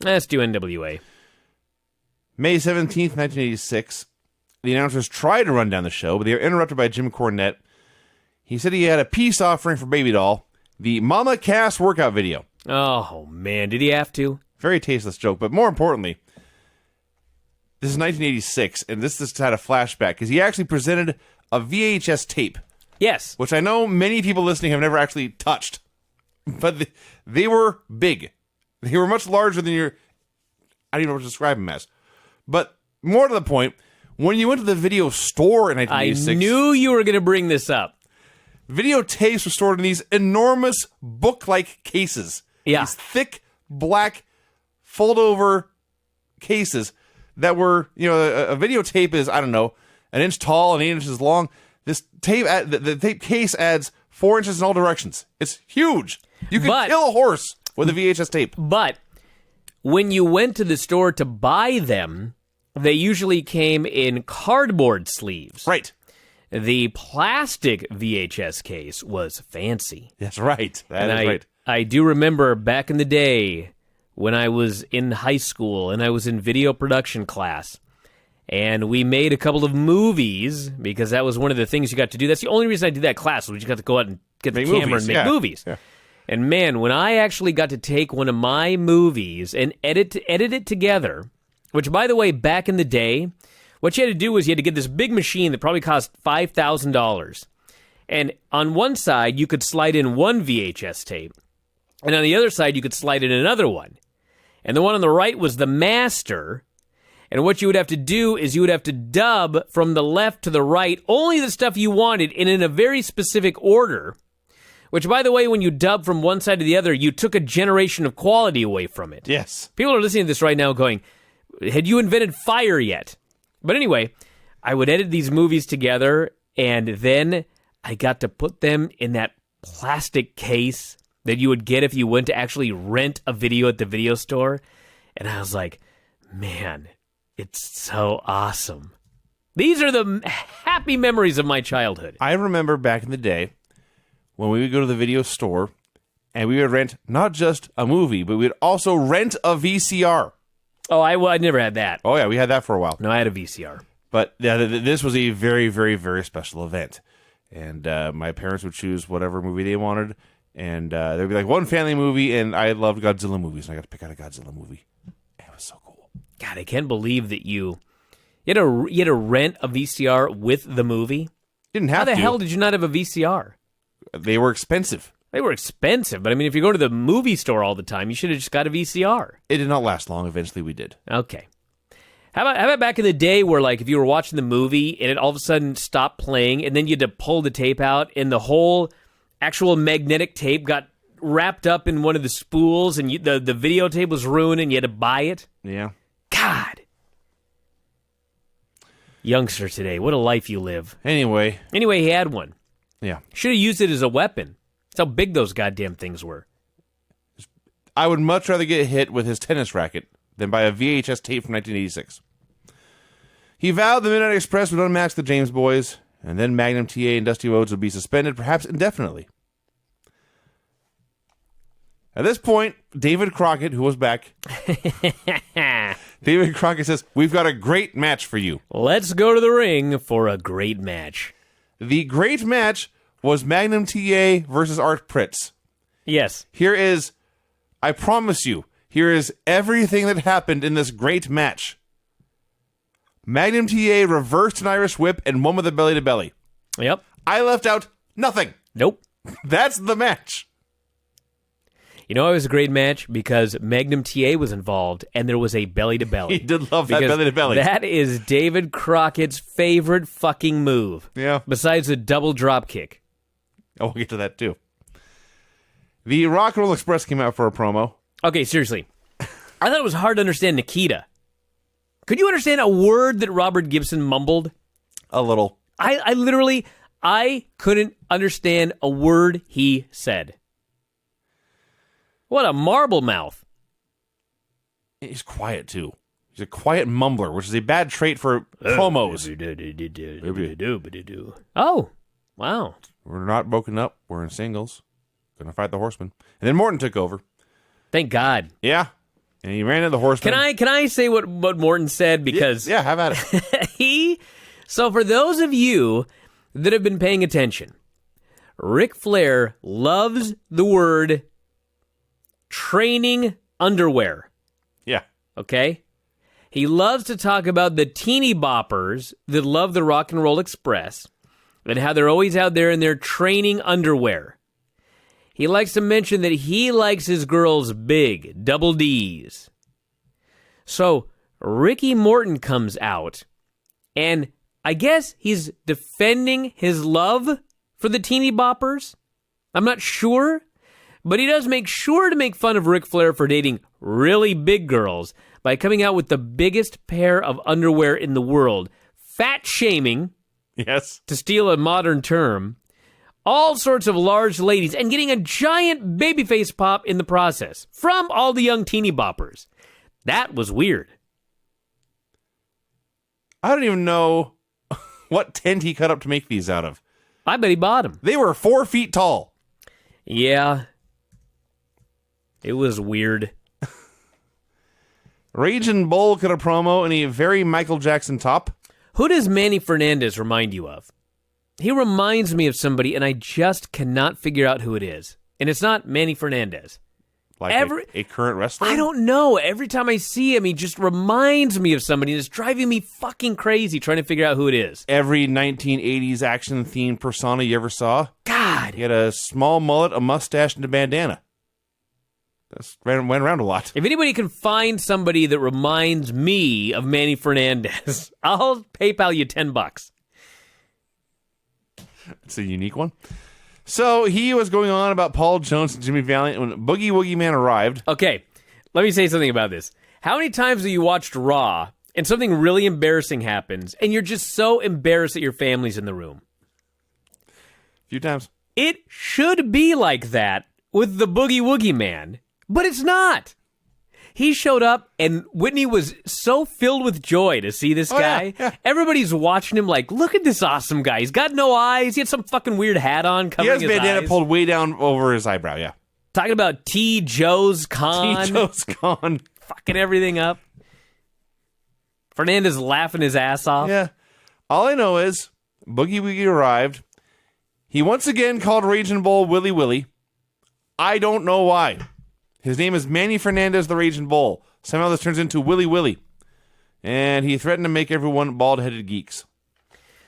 Let's do NWA. May 17th, 1986. The announcers tried to run down the show, but they were interrupted by Jim Cornette. He said he had a peace offering for Baby Doll, the Mama Cass workout video. Oh, man, did he have to? Very tasteless joke, but more importantly, this is 1986, and this just had a flashback, because he actually presented a VHS tape. Yes. Which I know many people listening have never actually touched. But they were big. They were much larger than your... I don't even know what to describe them as. But more to the point, when you went to the video store in 1986... I knew you were going to bring this up. Videotapes were stored in these enormous book-like cases. Yeah. These thick, black, fold-over cases that were... a videotape is, I don't know, an inch tall and 8 inches long. This tape, the tape case adds 4 inches in all directions. It's huge. You could kill a horse with a VHS tape. But when you went to the store to buy them, they usually came in cardboard sleeves. Right. The plastic VHS case was fancy. That's right. That is right. I do remember back in the day when I was in high school and I was in video production class. And we made a couple of movies because that was one of the things you got to do. That's the only reason I did that class was you got to go out and get the camera and make movies. Yeah. And man, when I actually got to take one of my movies and edit it together, which by the way, back in the day, what you had to do was you had to get this big machine that probably cost $5,000. And on one side, you could slide in one VHS tape. And on the other side, you could slide in another one. And the one on the right was the master. And what you would have to do is you would have to dub from the left to the right only the stuff you wanted and in a very specific order, which, by the way, when you dub from one side to the other, you took a generation of quality away from it. Yes. People are listening to this right now going, had you invented fire yet? But anyway, I would edit these movies together, and then I got to put them in that plastic case that you would get if you went to actually rent a video at the video store. And I was like, man... it's so awesome. These are the happy memories of my childhood. I remember back in the day when we would go to the video store and we would rent not just a movie, but we would also rent a VCR. Oh, I never had that. Oh, yeah, we had that for a while. No, I had a VCR. But yeah, this was a very, very, very special event. And my parents would choose whatever movie they wanted. And there'd be like one family movie, and I loved Godzilla movies, and I got to pick out a Godzilla movie. It was so cool. God, I can't believe that you had to rent a VCR with the movie. Didn't have to. How the hell did you not have a VCR? They were expensive. They were expensive, but I mean, if you go to the movie store all the time, you should have just got a VCR. It did not last long. Eventually, we did. Okay. How about back in the day where, like, if you were watching the movie and it all of a sudden stopped playing, and then you had to pull the tape out, and the whole actual magnetic tape got wrapped up in one of the spools, and the videotape was ruined, and you had to buy it? Yeah. God. Youngster today, what a life you live. Anyway, he had one. Yeah. Should have used it as a weapon. That's how big those goddamn things were. I would much rather get hit with his tennis racket than by a VHS tape from 1986. He vowed the Midnight Express would unmask the James Boys, and then Magnum TA and Dusty Rhodes would be suspended, perhaps indefinitely. At this point, David Crockett, who was back, David Crockett says, "We've got a great match for you. Let's go to the ring for a great match." The great match was Magnum TA versus Art Pritz. Yes. Here is, I promise you, here is everything that happened in this great match. Magnum TA reversed an Irish whip and won with a belly-to-belly. Yep. I left out nothing. Nope. That's the match. You know, it was a great match because Magnum TA was involved, and there was a belly-to-belly. He did love that belly-to-belly. That is David Crockett's favorite fucking move. Yeah. Besides the double drop kick. Oh, we'll get to that, too. The Rock and Roll Express came out for a promo. Okay, seriously. I thought it was hard to understand Nikita. Could you understand a word that Robert Gibson mumbled? A little. I couldn't understand a word he said. What a marble mouth. He's quiet, too. He's a quiet mumbler, which is a bad trait for promos. Oh, wow. We're not broken up. We're in singles. Gonna fight the Horseman. And then Morton took over. Thank God. Yeah. And he ran into the horseman. Can I say what Morton said? Because Yeah, have at it. So for those of you that have been paying attention, Ric Flair loves the word training underwear. Yeah. Okay? He loves to talk about the teeny boppers that love the Rock and Roll Express and how they're always out there in their training underwear. He likes to mention that he likes his girls big, double Ds. So Ricky Morton comes out, and I guess he's defending his love for the teeny boppers. I'm not sure, but he does make sure to make fun of Ric Flair for dating really big girls by coming out with the biggest pair of underwear in the world, fat shaming, Yes. to steal a modern term, all sorts of large ladies, and getting a giant babyface pop in the process from all the young teeny boppers. That was weird. I don't even know what tent he cut up to make these out of. I bet he bought them. They were 4 feet tall. Yeah. It was weird. Raging Bull cut a promo in a very Michael Jackson top. Who does Manny Fernandez remind you of? He reminds me of somebody, and I just cannot figure out who it is. And it's not Manny Fernandez. Like a current wrestler? I don't know. Every time I see him, he just reminds me of somebody. And it's driving me fucking crazy trying to figure out who it is. Every 1980s action-themed persona you ever saw. God. He had a small mullet, a mustache, and a bandana. Went around a lot. If anybody can find somebody that reminds me of Manny Fernandez, I'll PayPal you $10. It's a unique one. So he was going on about Paul Jones and Jimmy Valiant when Boogie Woogie Man arrived. Okay, let me say something about this. How many times have you watched Raw and something really embarrassing happens and you're just so embarrassed that your family's in the room? A few times. It should be like that with the Boogie Woogie Man, but it's not. He showed up, and Whitney was so filled with joy to see this guy. Yeah. Everybody's watching him like, look at this awesome guy. He's got no eyes. He had some fucking weird hat on He covering has his bandana eyes. pulled way down over his eyebrow, yeah. Talking about T. Joe's con. T-Joe's gone. Fucking everything up. Fernandez laughing his ass off. Yeah. All I know is Boogie Woogie arrived. He once again called Raging Bull Willy Willy. I don't know why. His name is Manny Fernandez the Raging Bull. Somehow this turns into Willy Willy. And he threatened to make everyone bald-headed geeks.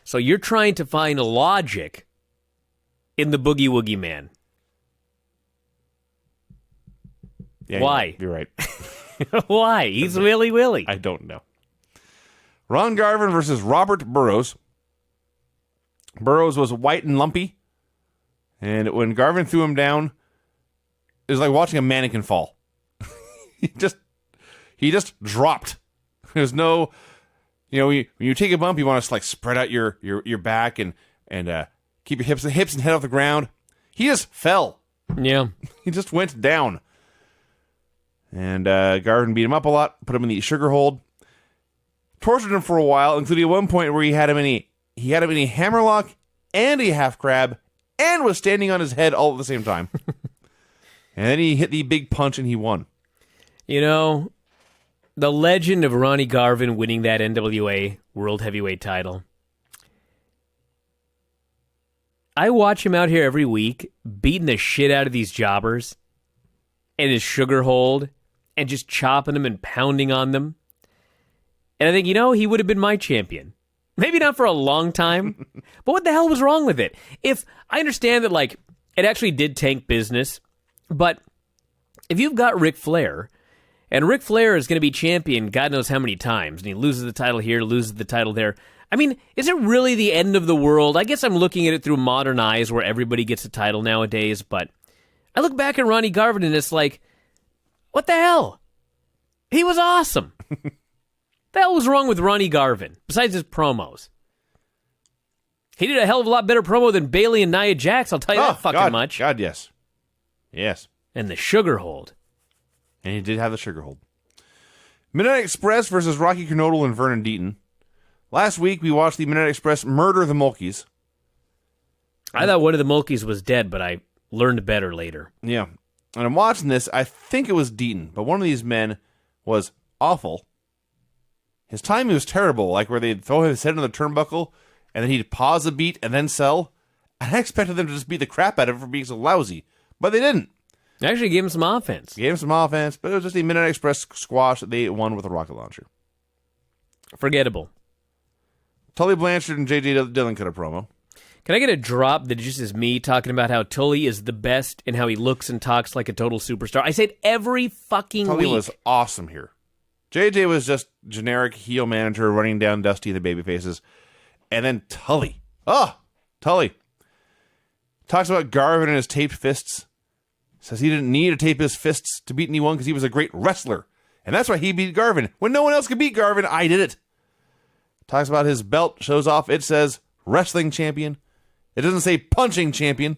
So you're trying to find logic in the Boogie Woogie Man. Yeah, Why? You're right. Why? He's Willy Willy. I don't know. Ron Garvin versus Robert Burrows. Burrows was white and lumpy. And when Garvin threw him down, it was like watching a mannequin fall. he just dropped. There's no, when you take a bump, you want to like spread out your back and keep your hips and head off the ground. He just fell. Yeah. He just went down. And Garvin beat him up a lot, put him in the sugar hold, tortured him for a while, including at one point where he had him in a hammerlock and a half crab, and was standing on his head all at the same time. And then he hit the big punch and he won. The legend of Ronnie Garvin winning that NWA World Heavyweight title. I watch him out here every week, beating the shit out of these jobbers in his sugar hold and just chopping them and pounding on them. And I think, he would have been my champion. Maybe not for a long time, but what the hell was wrong with it? If I understand that, it actually did tank business, but if you've got Ric Flair, and Ric Flair is going to be champion God knows how many times, and he loses the title here, loses the title there, I mean, is it really the end of the world? I guess I'm looking at it through modern eyes where everybody gets a title nowadays, but I look back at Ronnie Garvin and it's like, what the hell? He was awesome. The hell was wrong with Ronnie Garvin, besides his promos? He did a hell of a lot better promo than Bailey and Nia Jax, I'll tell you that fucking much. God, yes. Yes. And the sugar hold. And he did have the sugar hold. Midnight Express versus Rocky Kernodle and Vernon Deaton. Last week, we watched the Midnight Express murder the Mulkeys. I thought one of the Mulkeys was dead, but I learned better later. Yeah. And I'm watching this, I think it was Deaton, but one of these men was awful. His timing was terrible, like where they'd throw his head on the turnbuckle, and then he'd pause a beat and then sell. I expected them to just beat the crap out of him for being so lousy, but they didn't. They actually gave him some offense. Gave him some offense, but it was just a Midnight Express squash that they won with a rocket launcher. Forgettable. Tully Blanchard and J.J. Dillon cut a promo. Can I get a drop that just is me talking about how Tully is the best and how he looks and talks like a total superstar? I say it every fucking Tully week. was awesome here. JJ was just generic heel manager running down Dusty and the babyfaces. And then Tully. Tully. Talks about Garvin and his taped fists. Says he didn't need to tape his fists to beat anyone because he was a great wrestler. And that's why he beat Garvin. When no one else could beat Garvin, I did it. Talks about his belt, shows off. It says wrestling champion. It doesn't say punching champion.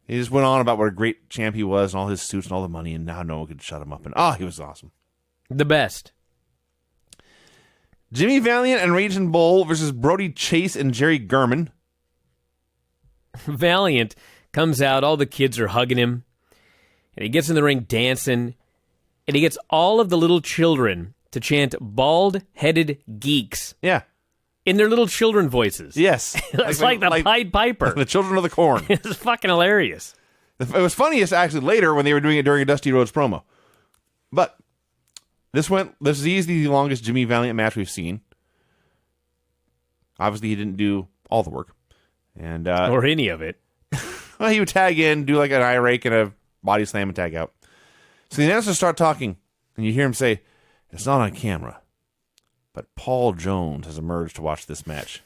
He just went on about what a great champ he was and all his suits and all the money, and now no one could shut him up. And he was awesome. The best. Jimmy Valiant and Raging Bull versus Brody Chase and Jerry Garman. Valiant comes out, all the kids are hugging him, and he gets in the ring dancing, and he gets all of the little children to chant bald-headed geeks. Yeah. In their little children voices. Yes. It's like the Pied Piper. The Children of the Corn. It's fucking hilarious. It was funniest actually later when they were doing it during a Dusty Rhodes promo. But this is easily the longest Jimmy Valiant match we've seen. Obviously he didn't do all the work. And or any of it. Well, he would tag in, do like an eye rake and a body slam and tag out. So the announcers start talking, and you hear him say, "It's not on camera, but Paul Jones has emerged to watch this match."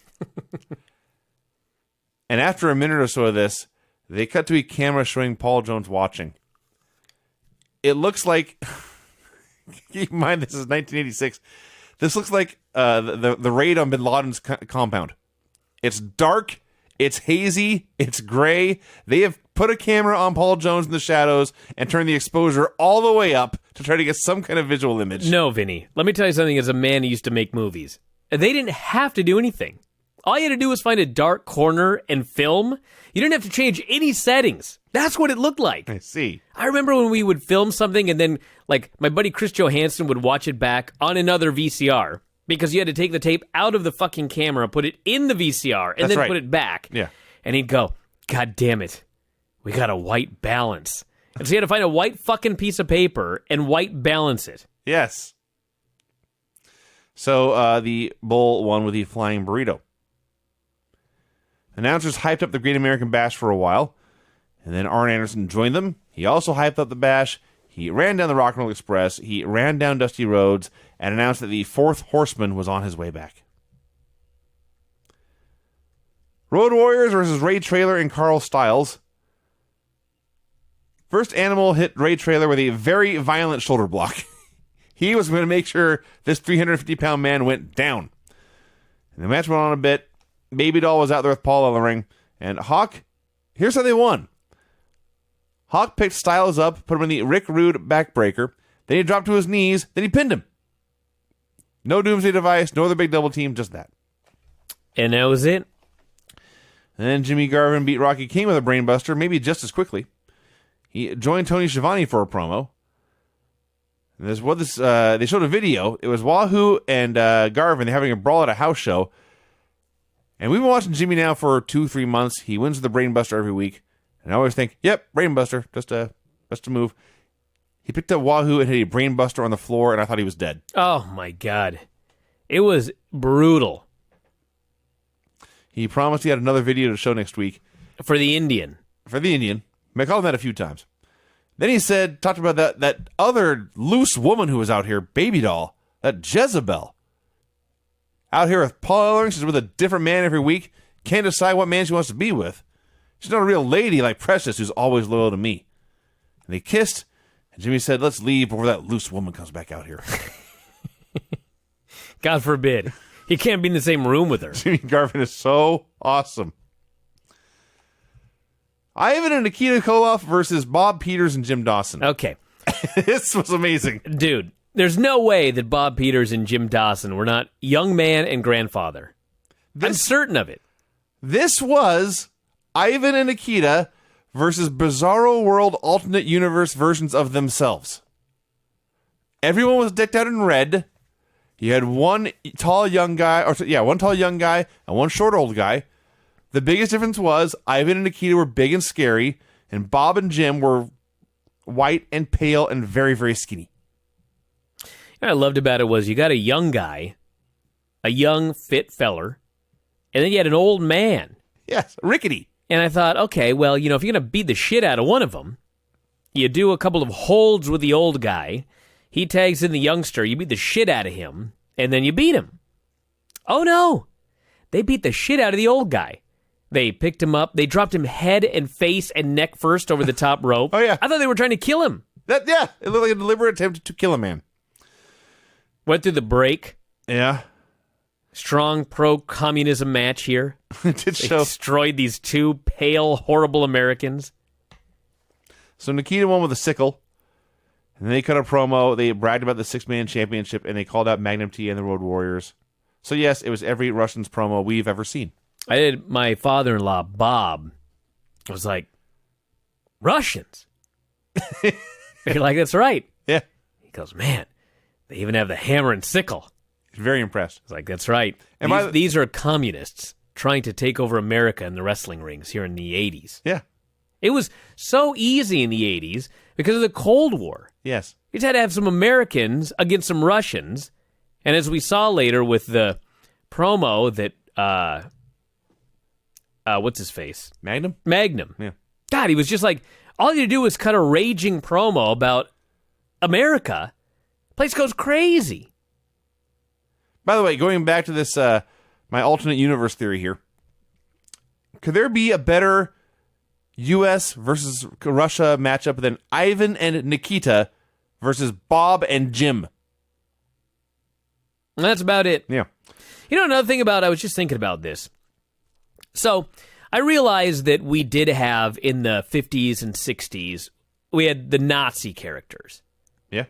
And after a minute or so of this, they cut to a camera showing Paul Jones watching. It looks like, keep in mind this is 1986, this looks like the raid on Bin Laden's compound. It's dark. It's hazy. It's gray. They have put a camera on Paul Jones in the shadows and turned the exposure all the way up to try to get some kind of visual image. No, Vinny. Let me tell you something as a man who used to make movies. They didn't have to do anything. All you had to do was find a dark corner and film. You didn't have to change any settings. That's what it looked like. I see. I remember when we would film something and then, like, my buddy Chris Johansson would watch it back on another VCR. Because you had to take the tape out of the fucking camera, put it in the VCR, and then put it back. Yeah. And he'd go, "God damn it, we got a white balance." And so he had to find a white fucking piece of paper and white balance it. Yes. So the Bull won with the flying burrito. Announcers hyped up the Great American Bash for a while, and then Arn Anderson joined them. He also hyped up the Bash. He ran down the Rock and Roll Express. He ran down Dusty Rhodes and announced that the fourth horseman was on his way back. Road Warriors versus Ray Traylor and Carl Styles. First Animal hit Ray Traylor with a very violent shoulder block. He was going to make sure this 350-pound man went down. And the match went on a bit. Baby Doll was out there with Paul on the ring. And Hawk, here's how they won. Hawk picked Styles up, put him in the Rick Rude backbreaker. Then he dropped to his knees. Then he pinned him. No Doomsday Device, no other big double team, just that. And that was it. And then Jimmy Garvin beat Rocky King with a brainbuster, maybe just as quickly. He joined Tony Schiavone for a promo. And they showed a video. It was Wahoo and Garvin. They're having a brawl at a house show. And we've been watching Jimmy now for 2-3 months. He wins the brainbuster every week. And I always think, yep, brainbuster, just a move. He picked up Wahoo and hit a brainbuster on the floor, and I thought he was dead. Oh, my God. It was brutal. He promised he had another video to show next week. For the Indian. For the Indian. I called him that a few times. Then he talked about that other loose woman who was out here, Baby Doll, that Jezebel. Out here with Paul Ellering, she's with a different man every week. Can't decide what man she wants to be with. She's not a real lady like Precious, who's always loyal to me. And they kissed, and Jimmy said, "Let's leave before that loose woman comes back out here." God forbid. He can't be in the same room with her. Jimmy Garvin is so awesome. Ivan and Nikita Koloff versus Bob Peters and Jim Dawson. Okay. This was amazing. Dude, there's no way that Bob Peters and Jim Dawson were not young man and grandfather. I'm certain of it. This was Ivan and Nikita versus Bizarro World alternate universe versions of themselves. Everyone was decked out in red. You had one tall young guy, one tall young guy and one short old guy. The biggest difference was Ivan and Nikita were big and scary, and Bob and Jim were white and pale and very, very skinny. What I loved about it was you got a young guy, a young, fit feller, and then you had an old man. Yes, rickety. And I thought, okay, well, if you're going to beat the shit out of one of them, you do a couple of holds with the old guy, he tags in the youngster, you beat the shit out of him, and then you beat him. Oh, no. They beat the shit out of the old guy. They picked him up. They dropped him head and face and neck first over the top rope. Oh, yeah. I thought they were trying to kill him. It looked like a deliberate attempt to kill a man. Went through the break. Yeah. Strong pro-communism match here. It did They show. destroyed these two pale, horrible Americans. So Nikita won with a sickle. And then they cut a promo. They bragged about the 6-man championship, and they called out Magnum T and the Road Warriors. So, yes, it was every Russians promo we've ever seen. I did. My father-in-law, Bob, was like, Russians? You're like, that's right. Yeah. He goes, man, they even have the hammer and sickle. Very impressed. It's like, that's right. And These are communists trying to take over America in the wrestling rings here in the 80s. Yeah. It was so easy in the 80s because of the Cold War. Yes. You just had to have some Americans against some Russians. And as we saw later with the promo that, what's his face? Magnum? Magnum. Yeah. God, he was just like, all you do is cut a raging promo about America. Place goes crazy. By the way, going back to this, my alternate universe theory here, could there be a better U.S. versus Russia matchup than Ivan and Nikita versus Bob and Jim? And that's about it. Yeah. Another thing I was just thinking about this. So, I realized that we did have, in the 50s and 60s, we had the Nazi characters. Yeah.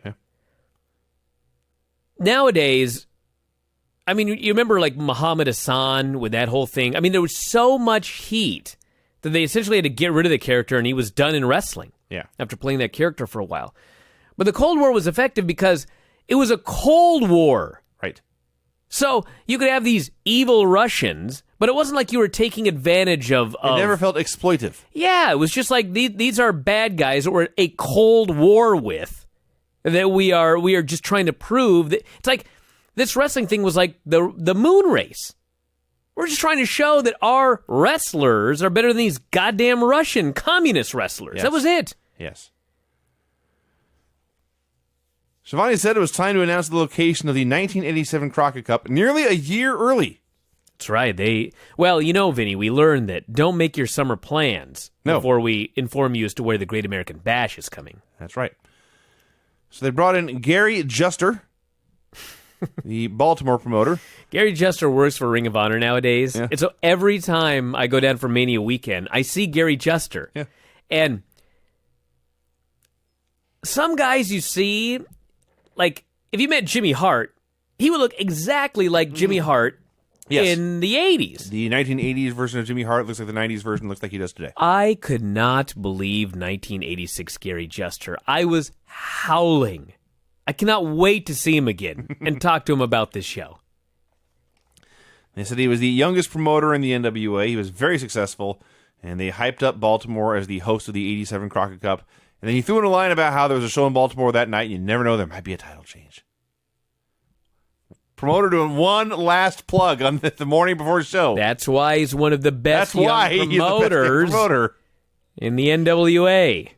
Nowadays, I mean, you remember like Muhammad Hassan with that whole thing? I mean, there was so much heat that they essentially had to get rid of the character, and he was done in wrestling. Yeah. After playing that character for a while. But the Cold War was effective because it was a Cold War. Right. So you could have these evil Russians, but it wasn't like you were taking advantage of... It never felt exploitive. Yeah, it was just like these are bad guys that we're at a Cold War with, that we are just trying to prove that... It's like this wrestling thing was like the moon race. We're just trying to show that our wrestlers are better than these goddamn Russian communist wrestlers. Yes. That was it. Yes. Shivani said it was time to announce the location of the 1987 Crockett Cup nearly a year early. That's right. Vinny, we learned that don't make your summer plans before we inform you as to where the Great American Bash is coming. That's right. So they brought in Gary Juster, the Baltimore promoter. Gary Juster works for Ring of Honor nowadays. Yeah. And so every time I go down for Mania weekend, I see Gary Juster. Yeah. And some guys you see, like, if you met Jimmy Hart, he would look exactly like Jimmy Hart in the 80s. The 1980s version of Jimmy Hart looks like the 90s version looks like he does today. I could not believe 1986 Gary Juster. I was howling. I cannot wait to see him again and talk to him about this show. They said he was the youngest promoter in the NWA. He was very successful, and they hyped up Baltimore as the host of the 87 Crockett Cup. And then he threw in a line about how there was a show in Baltimore that night, and you never know, there might be a title change. Promoter doing one last plug on the morning before the show. That's why he's one of the best That's why young he's the best promoters promoter in the NWA.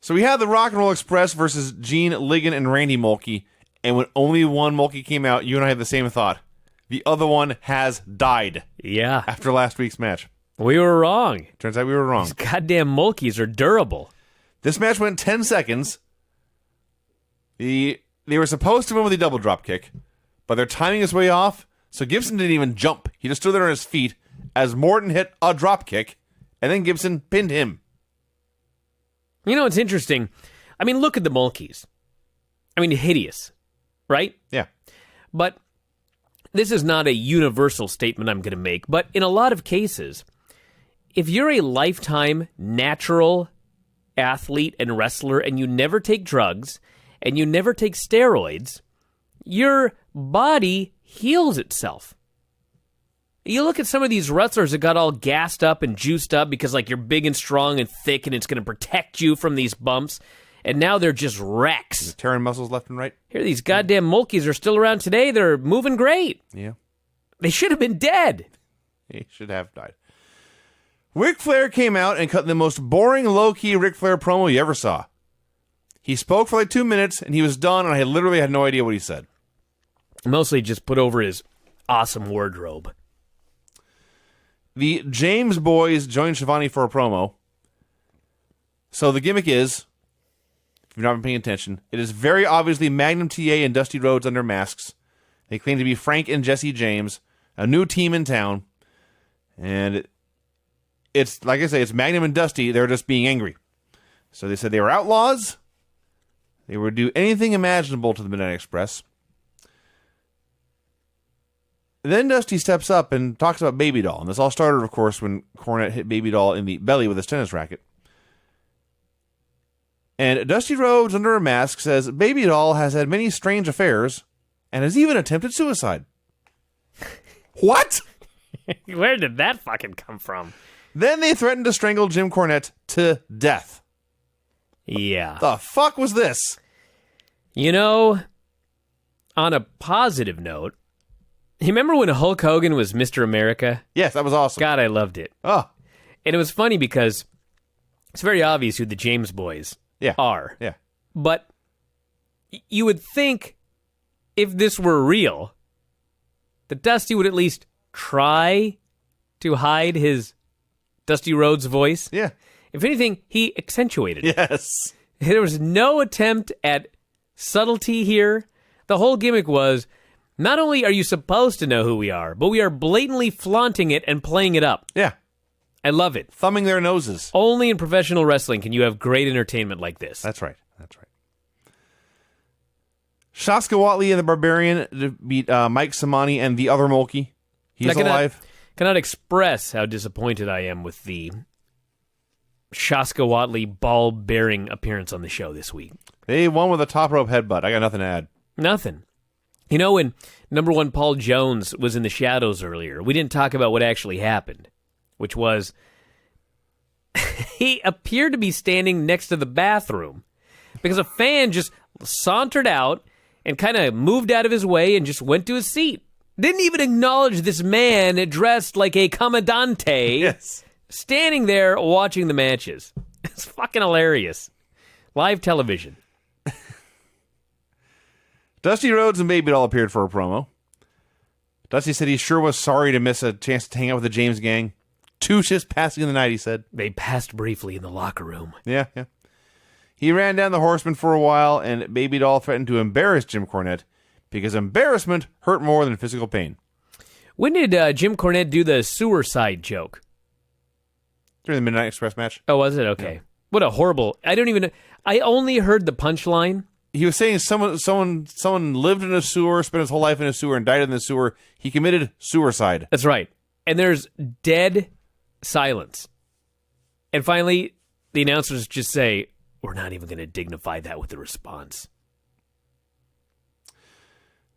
So we had the Rock and Roll Express versus Gene Ligon and Randy Mulkey, and when only one Mulkey came out, you and I had the same thought. The other one has died Yeah, after last week's match. we were wrong. Turns out we were wrong. These goddamn Mulkeys are durable. This match went 10 seconds. They were supposed to win with a double drop kick, but their timing is way off, so Gibson didn't even jump. He just stood there on his feet as Morton hit a drop kick, and then Gibson pinned him. You know, it's interesting. I mean, look at the Mulkeys. I mean, hideous, right? Yeah. But this is not a universal statement I'm going to make, but in a lot of cases, if you're a lifetime natural athlete and wrestler and you never take drugs and you never take steroids, your body heals itself. You look at some of these wrestlers that got all gassed up and juiced up because, like, you're big and strong and thick and it's going to protect you from these bumps, and now they're just wrecks. Tearing muscles left and right. Here, these goddamn Mulkeys are still around today. They're moving great. Yeah. They should have been dead. He should have died. Ric Flair came out and cut the most boring, low-key Ric Flair promo you ever saw. He spoke for like 2 minutes, and he was done, and I literally had no idea what he said. Mostly just put over his awesome wardrobe. The James Boys joined Shivani for a promo. So the gimmick is, if you've not been paying attention, it is very obviously Magnum TA and Dusty Rhodes under masks. They claim to be Frank and Jesse James, a new team in town. And it's, like I say, it's Magnum and Dusty. They're just being angry. So they said they were outlaws. They would do anything imaginable to the Midnight Express. Then Dusty steps up and talks about Baby Doll. And this all started, of course, when Cornette hit Baby Doll in the belly with his tennis racket. And Dusty Rhodes, under a mask, says Baby Doll has had many strange affairs and has even attempted suicide. What? Where did that fucking come from? Then they threatened to strangle Jim Cornette to death. Yeah. The fuck was this? You know, on a positive note, you remember when Hulk Hogan was Mr. America? Yes, that was awesome. God, I loved it. Oh, And it was funny because it's very obvious who the James Boys yeah. are. Yeah. But you would think if this were real, that Dusty would at least try to hide his Dusty Rhodes voice. Yeah. If anything, he accentuated it. Yes. There was no attempt at subtlety here. The whole gimmick was, not only are you supposed to know who we are, but we are blatantly flaunting it and playing it up. Yeah. I love it. Thumbing their noses. Only in professional wrestling can you have great entertainment like this. That's right. That's right. Shaska Watley and the Barbarian beat Mike Samani and the other Mulkey. He's alive. Cannot express how disappointed I am with the Shaska Watley ball-bearing appearance on the show this week. They won with a top rope headbutt. I got nothing to add. Nothing. You know, when number one Paul Jones was in the shadows earlier, we didn't talk about what actually happened, which was he appeared to be standing next to the bathroom because a fan just sauntered out and kind of moved out of his way and just went to his seat. Didn't even acknowledge this man dressed like a commandante Yes. standing there watching the matches. It's fucking hilarious. Live television. Dusty Rhodes and Baby Doll appeared for a promo. Dusty said he sure was sorry to miss a chance to hang out with the James gang. 2 shifts passing in the night, he said. They passed briefly in the locker room. Yeah. He ran down the Horseman for a while, and Baby Doll threatened to embarrass Jim Cornette because embarrassment hurt more than physical pain. When did Jim Cornette do the sewer side joke? During the Midnight Express match. Oh, was it? Okay. Yeah. What a horrible... I only heard the punchline. He was saying someone lived in a sewer, spent his whole life in a sewer, and died in the sewer. He committed suicide. That's right. And there's dead silence. And finally, the announcers just say, we're not even going to dignify that with a response.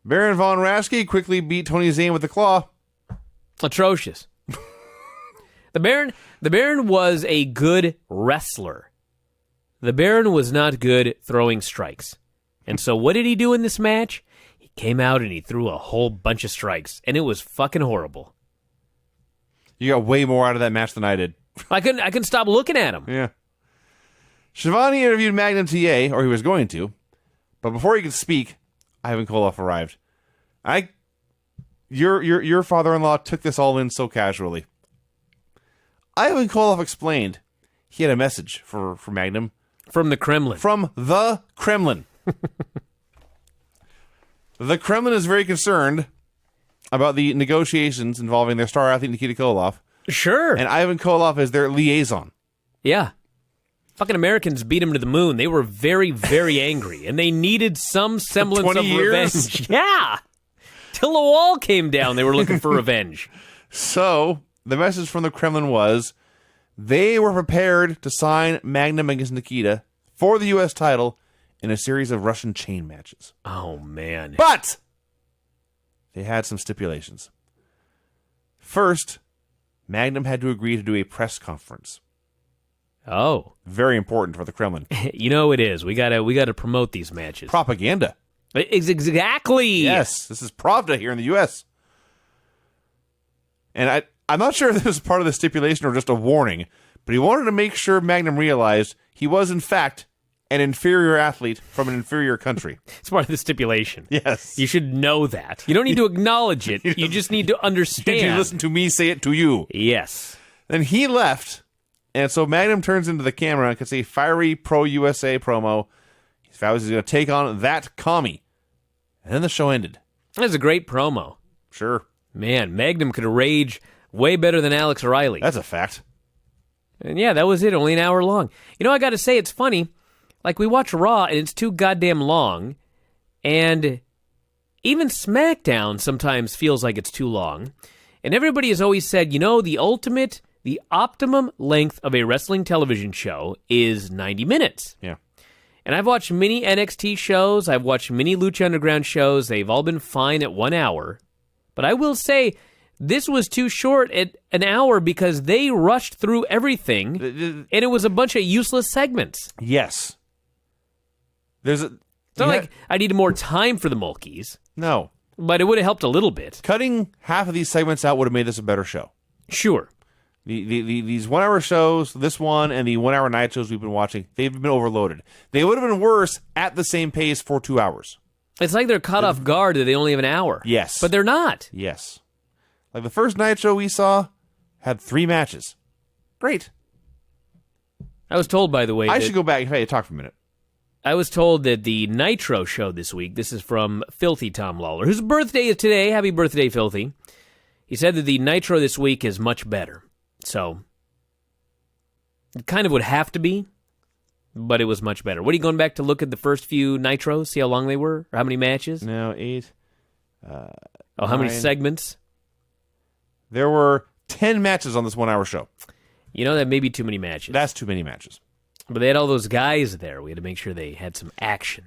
Baron Von Raschke quickly beat Tony Zane with the claw. Atrocious. The Baron was a good wrestler. The Baron was not good throwing strikes. And so what did he do in this match? He came out and he threw a whole bunch of strikes, and it was fucking horrible. You got way more out of that match than I did. I couldn't stop looking at him. Yeah. Shivani interviewed Magnum TA, or he was going to, but before he could speak, Ivan Koloff arrived. Your father-in-law took this all in so casually. Ivan Koloff explained he had a message for Magnum. From the Kremlin. From the Kremlin. The Kremlin is very concerned about the negotiations involving their star athlete Nikita Koloff. Sure. And Ivan Koloff is their liaison. Yeah. Fucking Americans beat him to the moon. They were very, very angry, and they needed some semblance of revenge. Yeah. Till the wall came down, they were looking for revenge. So, the message from the Kremlin was they were prepared to sign Magnum against Nikita for the U.S. title in a series of Russian chain matches. Oh, man. But they had some stipulations. First, Magnum had to agree to do a press conference. Oh. Very important for the Kremlin. You know it is. We gotta promote these matches. Propaganda. Exactly. Yes, this is Pravda here in the U.S. And I'm not sure if this was part of the stipulation or just a warning, but he wanted to make sure Magnum realized he was, in fact, an inferior athlete from an inferior country. It's part of the stipulation. Yes. You should know that. You don't need to acknowledge it. You just need to understand. You listen to me say it to you. Yes. Then he left, and so Magnum turns into the camera and cuts a fiery pro-USA promo. He vows he's going to take on that commie. And then the show ended. That was a great promo. Sure. Man, Magnum could rage way better than Alex Riley. That's a fact. And yeah, that was it. Only an hour long. You know, I got to say, it's funny. Like, we watch Raw, and it's too goddamn long. And even SmackDown sometimes feels like it's too long. And everybody has always said, you know, the optimum length of a wrestling television show is 90 minutes. Yeah. And I've watched many NXT shows. I've watched many Lucha Underground shows. They've all been fine at 1 hour. But I will say, this was too short at an hour because they rushed through everything, and it was a bunch of useless segments. Yes. It's not like I needed more time for the Mulkeys. No. But it would have helped a little bit. Cutting half of these segments out would have made this a better show. Sure. These 1 hour shows, this one and the 1 hour night shows we've been watching, they've been overloaded. They would have been worse at the same pace for 2 hours. It's like they're caught off guard that they only have an hour. Yes. But they're not. Yes. Like the first night show we saw had 3 matches. Great. I was told, by the way, I should go back. Hey, talk for a minute. I was told that the Nitro show this week, this is from Filthy Tom Lawler, whose birthday is today. Happy birthday, Filthy. He said that the Nitro this week is much better. So, it kind of would have to be, but it was much better. What are you going back to look at the first few Nitros, see how long they were, or how many matches? No, 8. How many segments? There were 10 matches on this 1 hour show. You know, that may be too many matches. That's too many matches. But they had all those guys there. We had to make sure they had some action.